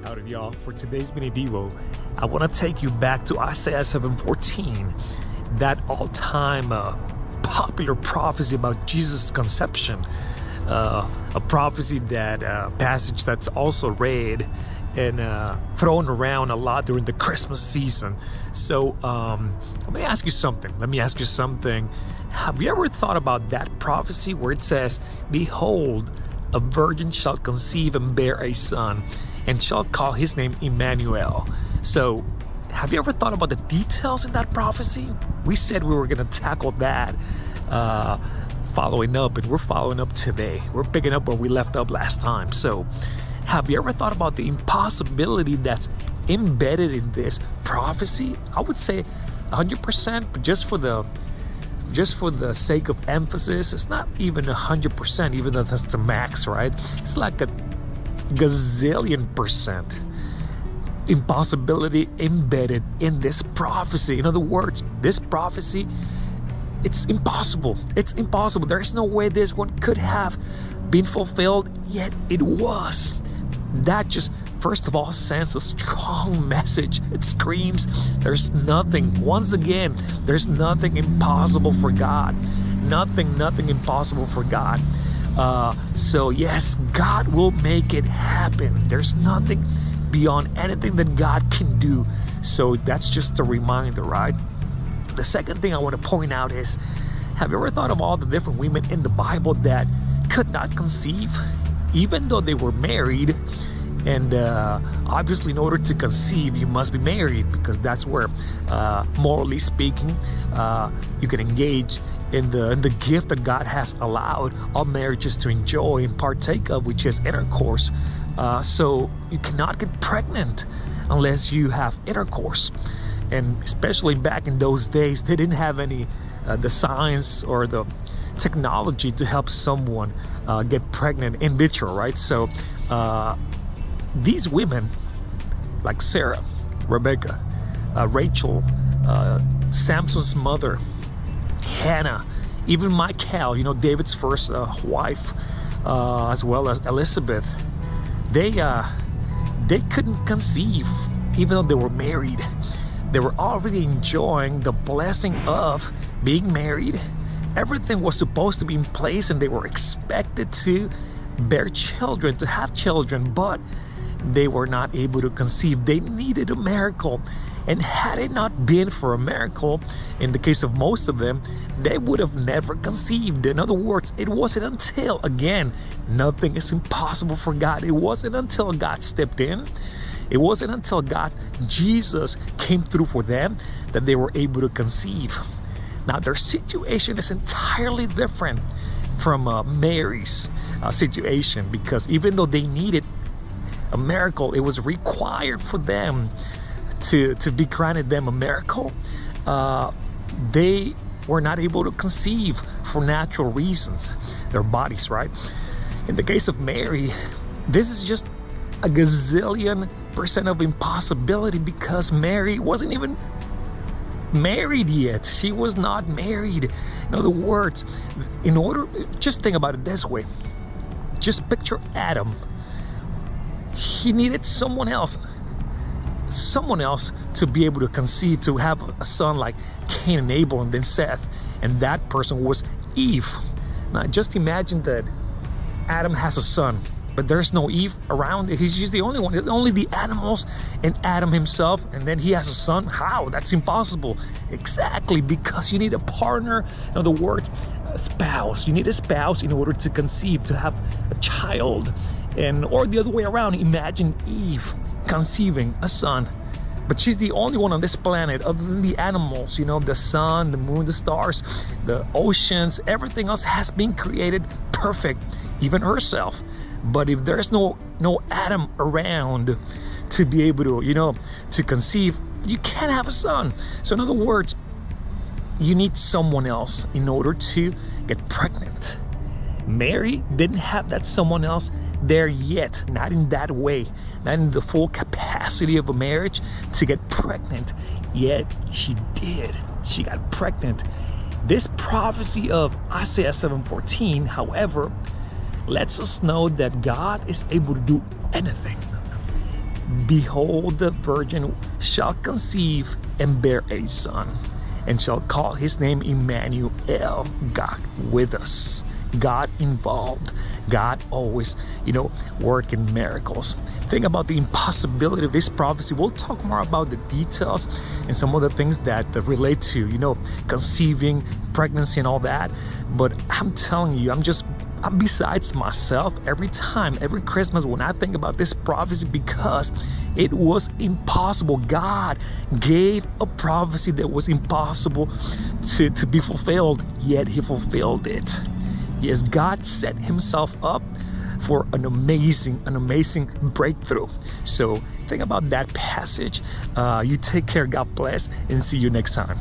Howdy, y'all. For today's mini devo, I want to take you back to Isaiah 7:14, that all-time popular prophecy about Jesus' conception, a prophecy that passage that's also read and thrown around a lot during the Christmas season. So let me ask you something. Have you ever thought about that prophecy where it says, "Behold, a virgin shall conceive and bear a son, and shall call his name Immanuel"? So have you ever thought about the details in that prophecy? We said we were going to tackle that following up, and we're following up today. We're picking up where we left up last time. So have you ever thought about the impossibility that's embedded in this prophecy? I would say 100%, but just for the sake of emphasis, it's not even 100%, even though that's the max, right? It's like a gazillion percent impossibility embedded in this prophecy. In other words, this prophecy, it's impossible. It's impossible. There is no way this one could have been fulfilled, yet it was. That just, first of all, sends a strong message. It screams, there's nothing, once again, there's nothing impossible for God. Nothing impossible for God. So yes, God will make it happen. There's nothing beyond anything that God can do. So that's just a reminder, right? The second thing I want to point out is, have you ever thought of all the different women in the Bible that could not conceive, even though they were married? And obviously, in order to conceive, you must be married, because that's where, morally speaking, you can engage in the gift that God has allowed all marriages to enjoy and partake of, which is intercourse. So you cannot get pregnant unless you have intercourse. And especially back in those days, they didn't have any the science or the technology to help someone get pregnant in vitro, right? So these women, like Sarah, Rebecca, Rachel, Samson's mother, Hannah, even Michal, David's first wife, as well as Elizabeth, they couldn't conceive, even though they were married. They were already enjoying the blessing of being married. Everything was supposed to be in place, and they were expected to bear children, to have children, but they were not able to conceive. They needed a miracle. And had it not been for a miracle, in the case of most of them, they would have never conceived. In other words, it wasn't until, again, nothing is impossible for God. It wasn't until God stepped in. It wasn't until Jesus came through for them that they were able to conceive. Now, their situation is entirely different from Mary's situation, because even though they needed a miracle, it was required for them to be granted them a miracle. They were not able to conceive for natural reasons, their bodies, right? In the case of Mary, this is just a gazillion percent of impossibility, because Mary wasn't even married yet. She was not married. In other words, just think about it this way. Just picture Adam. He needed someone else to be able to conceive, to have a son like Cain and Abel, and then Seth, and that person was Eve. Now just imagine that Adam has a son, but there's no Eve around. He's just the only one. It's only the animals and Adam himself, and then he has a son. How? That's impossible. Exactly, because you need a partner. In other words, a spouse. You need a spouse in order to conceive, to have a child. Or the other way around. Imagine Eve conceiving a son, but she's the only one on this planet other than the animals. The sun, the moon, the stars, the oceans, everything else has been created perfect, even herself. But if there's no Adam around to be able to to conceive, you can't have a son. So in other words, you need someone else in order to get pregnant. Mary didn't have that someone else there yet, not in that way, not in the full capacity of a marriage to get pregnant, yet she did. She got pregnant. This prophecy of Isaiah 7:14, however, lets us know that God is able to do anything. Behold, the virgin shall conceive and bear a son, and shall call his name Immanuel, God with us. God involved. God always, working miracles. Think about the impossibility of this prophecy. We'll talk more about the details and some of the things that relate to, conceiving, pregnancy, and all that. But I'm telling you, I'm besides myself every Christmas when I think about this prophecy, because it was impossible. God gave a prophecy that was impossible to be fulfilled, yet he fulfilled it. Yes, God set himself up for an amazing breakthrough. So think about that passage. You take care, God bless, and see you next time.